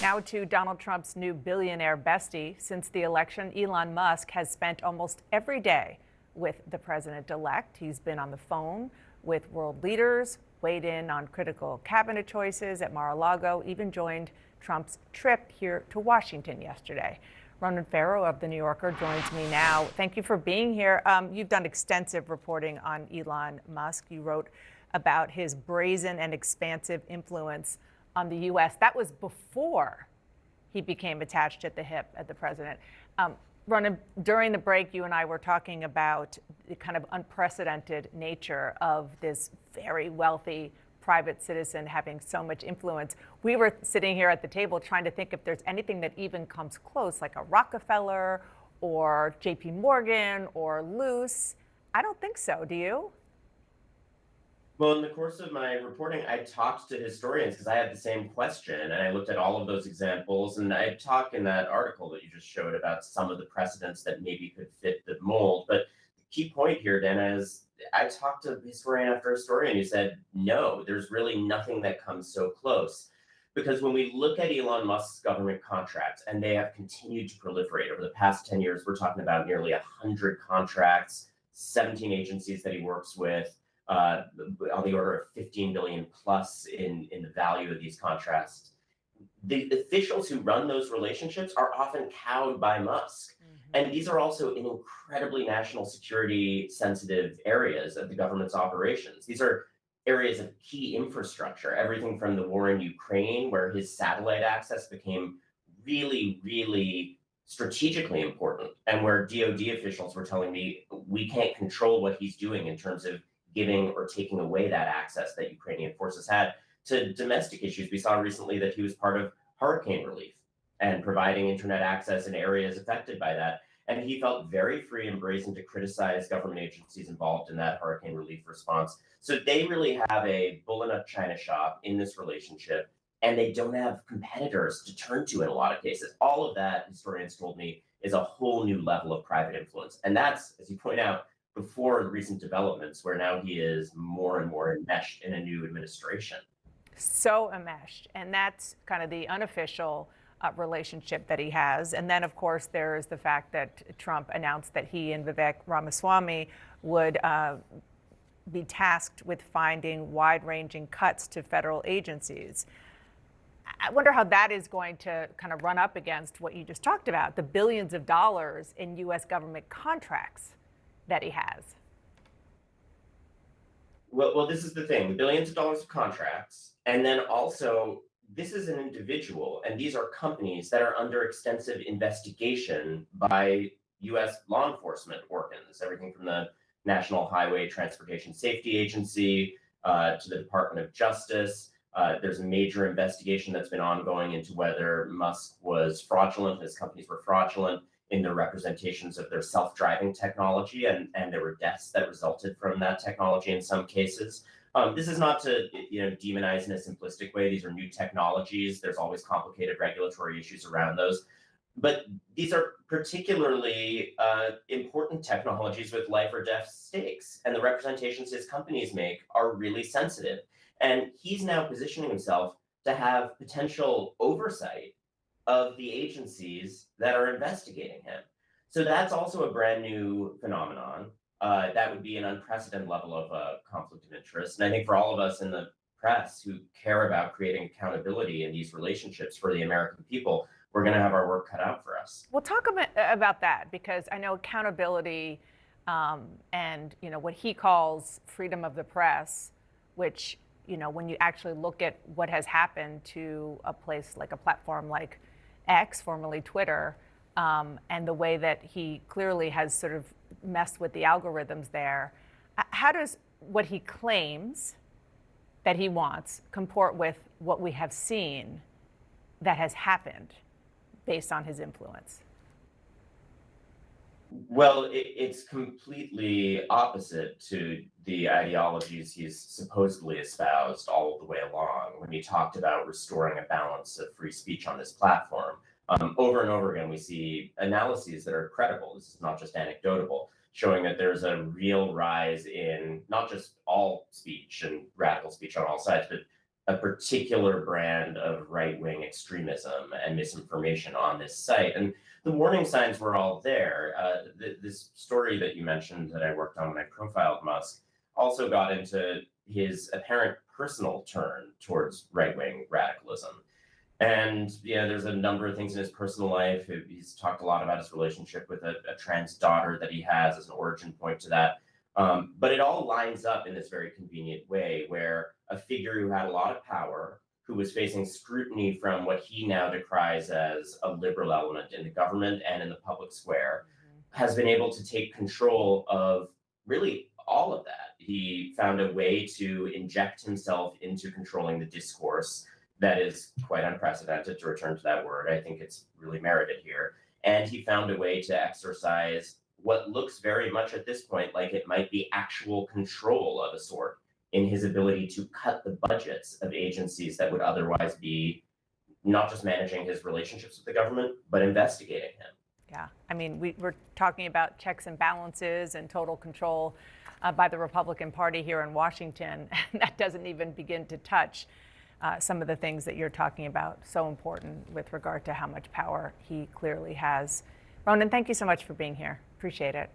Now to Donald Trump's new billionaire bestie. Since the election, Elon Musk has spent almost every day with the president-elect. He's been on the phone with world leaders, weighed in on critical cabinet choices at Mar-a-Lago, even joined Trump's trip here to Washington yesterday. Ronan Farrow of The New Yorker joins me now. Thank you for being here. You've done extensive reporting on Elon Musk. You wrote about his brazen and expansive influence on the U.S. That was before he became attached at the hip at the president. Ronan, during the break, you and I were talking about the kind of unprecedented nature of this very wealthy private citizen having so much influence. We were sitting here at the table trying to think if there's anything that even comes close, like a Rockefeller or JP Morgan or Luce. I don't think so. Do you? Well, in the course of my reporting, I talked to historians because I had the same question, and I looked at all of those examples. And I talk in that article that you just showed about some of the precedents that maybe could fit the mold. But the key point here, Dana, is I talked to historian after historian who said, no, there's really nothing that comes so close. Because when we look at Elon Musk's government contracts, and they have continued to proliferate over the past 10 years, we're talking about nearly 100 contracts, 17 agencies that he works with, on the order of 15 billion plus in the value of these contracts. The officials who run those relationships are often cowed by Musk. And these are also in incredibly national security sensitive areas of the government's operations. These are areas of key infrastructure, everything from the war in Ukraine, where his satellite access became really, really strategically important, and where DoD officials were telling me we can't control what he's doing in terms of giving or taking away that access that Ukrainian forces had, to domestic issues. We saw recently that he was part of hurricane relief and providing internet access in areas affected by that. And he felt very free and brazen to criticize government agencies involved in that hurricane relief response. So they really have a bull in a china shop in this relationship, and they don't have competitors to turn to in a lot of cases. All of that, historians told me, is a whole new level of private influence. And that's, as you point out, before the recent developments where now he is more and more enmeshed in a new administration. So enmeshed. And that's kind of the unofficial relationship that he has. And then, of course, there is the fact that Trump announced that he and Vivek Ramaswamy would be tasked with finding wide-ranging cuts to federal agencies. I wonder how that is going to kind of run up against what you just talked about, the billions of dollars in U.S. government contracts that he has. Well, this is the thing, the billions of dollars of contracts, and then also this is an individual, and these are companies that are under extensive investigation by U.S. law enforcement organs, everything from the National Highway Transportation Safety Agency to the Department of Justice. There's a major investigation that's been ongoing into whether Musk was fraudulent, his companies were fraudulent in their representations of their self-driving technology, and there were deaths that resulted from that technology in some cases. This is not to demonize in a simplistic way. These are new technologies. There's always complicated regulatory issues around those. But these are particularly important technologies with life or death stakes, and the representations his companies make are really sensitive. And he's now positioning himself to have potential oversight of the agencies that are investigating him. So that's also a brand new phenomenon. That would be an unprecedented level of conflict of interest. And I think for all of us in the press who care about creating accountability in these relationships for the American people, we're going to have our work cut out for us. Well, talk about that, because I know accountability and what he calls freedom of the press, which when you actually look at what has happened to a place like a platform like X, formerly Twitter, and the way that he clearly has sort of messed with the algorithms there. How does what he claims that he wants comport with what we have seen that has happened based on his influence? Well, it's completely opposite to the ideologies he's supposedly espoused all the way along when he talked about restoring a balance of free speech on this platform. Over and over again, we see analyses that are credible. This is not just anecdotal, showing that there's a real rise in not just all speech and radical speech on all sides, but a particular brand of right-wing extremism and misinformation on this site. And the warning signs were all there. This story that you mentioned that I worked on when I profiled Musk also got into his apparent personal turn towards right-wing radicalism. And yeah, there's a number of things in his personal life. He's talked a lot about his relationship with a trans daughter that he has as an origin point to that. But it all lines up in this very convenient way where a figure who had a lot of power, who was facing scrutiny from what he now decries as a liberal element in the government and in the public square, has been able to take control of really all of that. He found a way to inject himself into controlling the discourse that is quite unprecedented, to return to that word. I think it's really merited here. And he found a way to exercise what looks very much at this point like it might be actual control of a sort in his ability to cut the budgets of agencies that would otherwise be not just managing his relationships with the government, but investigating him. Yeah, I mean, we're talking about checks and balances and total control by the Republican Party here in Washington. And that doesn't even begin to touch some of the things that you're talking about, so important with regard to how much power he clearly has. Ronan, thank you so much for being here. Appreciate it.